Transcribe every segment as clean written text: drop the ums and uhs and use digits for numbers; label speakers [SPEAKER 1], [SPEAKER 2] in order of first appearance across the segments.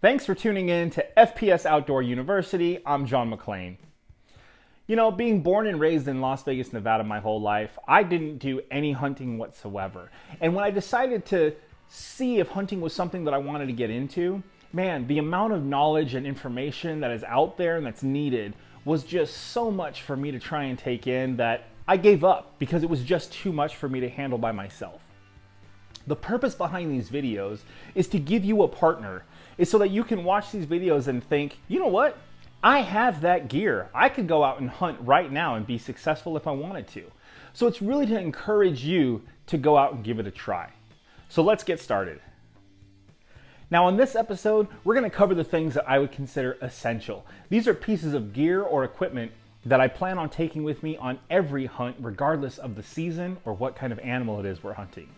[SPEAKER 1] Thanks for tuning in to FPS Outdoor University. I'm John Mcclain. You know, being born and raised in Las Vegas, Nevada my whole life, I didn't do any hunting whatsoever. And when I decided to see if hunting was something that I wanted to get into, man, the amount of knowledge and information that is out there and that's needed was just so much for me to try and take in that I gave up because it was just too much for me to handle by myself. The purpose behind these videos is to give you a partner, is so that you can watch these videos and think, you know what? I have that gear. I could go out and hunt right now and be successful if I wanted to. So it's really to encourage you to go out and give it a try. So let's get started. Now in this episode, we're going to cover the things that I would consider essential. These are pieces of gear or equipment that I plan on taking with me on every hunt, regardless of the season or what kind of animal it is we're hunting.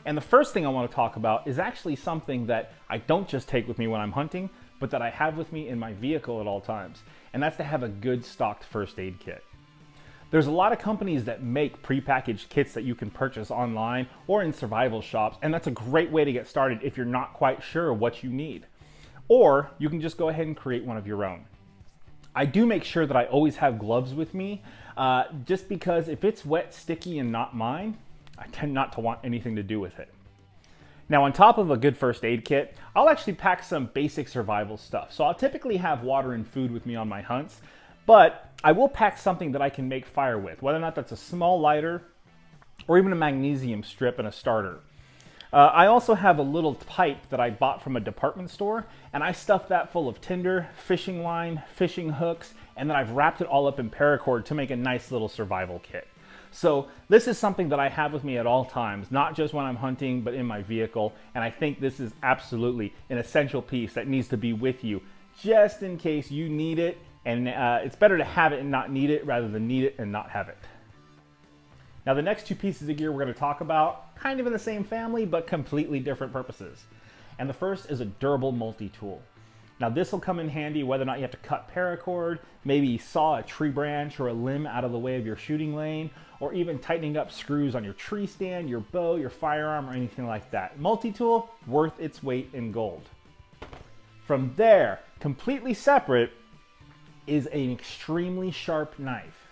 [SPEAKER 1] And the first thing I want to talk about is actually something that I don't just take with me when I'm hunting, but that I have with me in my vehicle at all times. And that's to have a good stocked first aid kit. There's a lot of companies that make prepackaged kits that you can purchase online or in survival shops, and that's a great way to get started if you're not quite sure what you need. Or you can just go ahead and create one of your own. I do make sure that I always have gloves with me, just because if it's wet, sticky, and not mine, I tend not to want anything to do with it. Now on top of a good first aid kit, I'll actually pack some basic survival stuff. So I'll typically have water and food with me on my hunts, but I will pack something that I can make fire with, whether or not that's a small lighter or even a magnesium strip and a starter. I also have a little pipe that I bought from a department store, and I stuffed that full of tinder, fishing line, fishing hooks, and then I've wrapped it all up in paracord to make a nice little survival kit. So this is something that I have with me at all times, not just when I'm hunting, but in my vehicle. And I think this is absolutely an essential piece that needs to be with you just in case you need it. And it's better to have it and not need it rather than need it and not have it. Now the next two pieces of gear we're going to talk about, kind of in the same family, but completely different purposes. And the first is a durable multi-tool. Now this will come in handy whether or not you have to cut paracord, maybe saw a tree branch or a limb out of the way of your shooting lane, or even tightening up screws on your tree stand, your bow, your firearm, or anything like that. Multi-tool, worth its weight in gold. From there, completely separate, is an extremely sharp knife.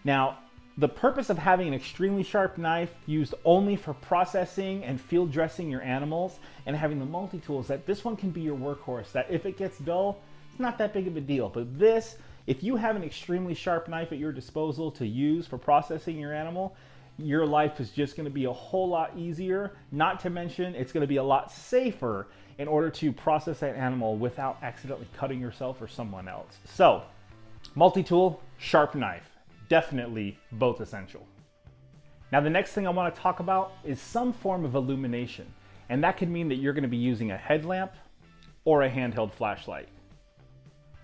[SPEAKER 1] Now, the purpose of having an extremely sharp knife used only for processing and field dressing your animals and having the multi-tool is that this one can be your workhorse, that if it gets dull, it's not that big of a deal. But this, if you have an extremely sharp knife at your disposal to use for processing your animal, your life is just going to be a whole lot easier. Not to mention, it's going to be a lot safer in order to process that animal without accidentally cutting yourself or someone else. So, multi-tool, sharp knife. Definitely both essential. Now the next thing I want to talk about is some form of illumination, and that could mean that you're going to be using a headlamp or a handheld flashlight.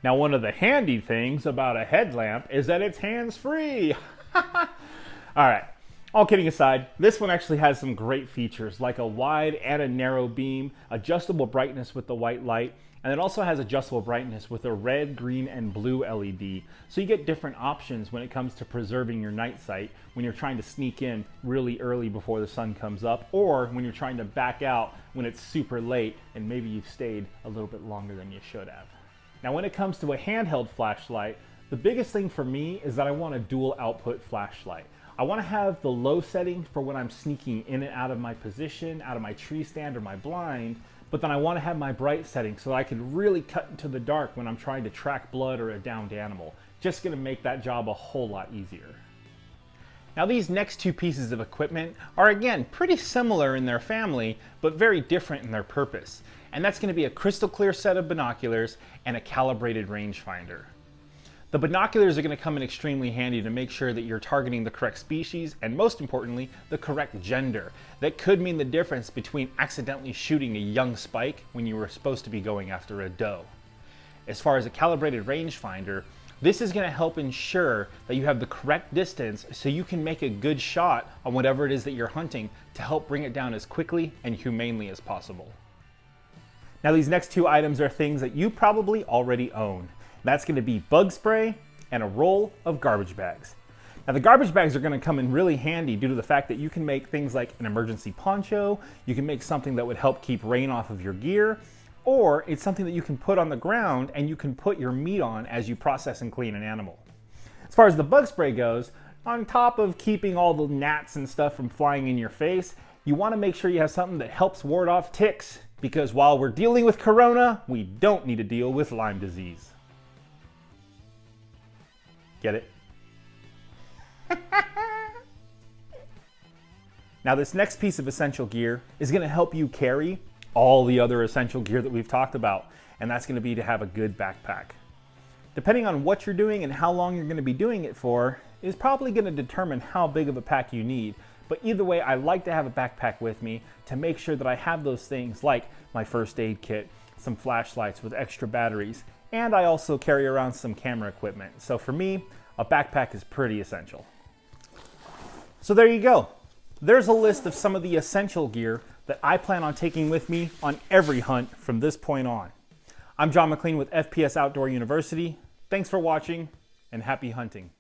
[SPEAKER 1] Now one of the handy things about a headlamp is that it's hands-free. Alright, all kidding aside, this one actually has some great features like a wide and a narrow beam, adjustable brightness with the white light, and it also has adjustable brightness with a red, green, and blue LED. So you get different options when it comes to preserving your night sight when you're trying to sneak in really early before the sun comes up, or when you're trying to back out when it's super late and maybe you've stayed a little bit longer than you should have. Now when it comes to a handheld flashlight, the biggest thing for me is that I want a dual output flashlight. I want to have the low setting for when I'm sneaking in and out of my position, out of my tree stand or my blind, but then I want to have my bright setting so that I can really cut into the dark when I'm trying to track blood or a downed animal. Just going to make that job a whole lot easier. Now these next two pieces of equipment are again pretty similar in their family, but very different in their purpose. And that's going to be a crystal clear set of binoculars and a calibrated rangefinder. The binoculars are going to come in extremely handy to make sure that you're targeting the correct species and, most importantly, the correct gender. That could mean the difference between accidentally shooting a young spike when you were supposed to be going after a doe. As far as a calibrated rangefinder, this is going to help ensure that you have the correct distance so you can make a good shot on whatever it is that you're hunting to help bring it down as quickly and humanely as possible. Now these next two items are things that you probably already own. That's going to be bug spray and a roll of garbage bags. Now the garbage bags are going to come in really handy due to the fact that you can make things like an emergency poncho, you can make something that would help keep rain off of your gear, or it's something that you can put on the ground and you can put your meat on as you process and clean an animal. As far as the bug spray goes, on top of keeping all the gnats and stuff from flying in your face, you want to make sure you have something that helps ward off ticks, because while we're dealing with corona, we don't need to deal with Lyme disease. Get it? Now this next piece of essential gear is going to help you carry all the other essential gear that we've talked about, and that's going to be to have a good backpack. Depending on what you're doing and how long you're going to be doing it for is probably going to determine how big of a pack you need. But either way, I like to have a backpack with me to make sure that I have those things like my first aid kit, some flashlights with extra batteries, and I also carry around some camera equipment. So for me, a backpack is pretty essential. So there you go. There's a list of some of the essential gear that I plan on taking with me on every hunt from this point on. I'm John Mcclain with FPS Outdoor University. Thanks for watching and happy hunting.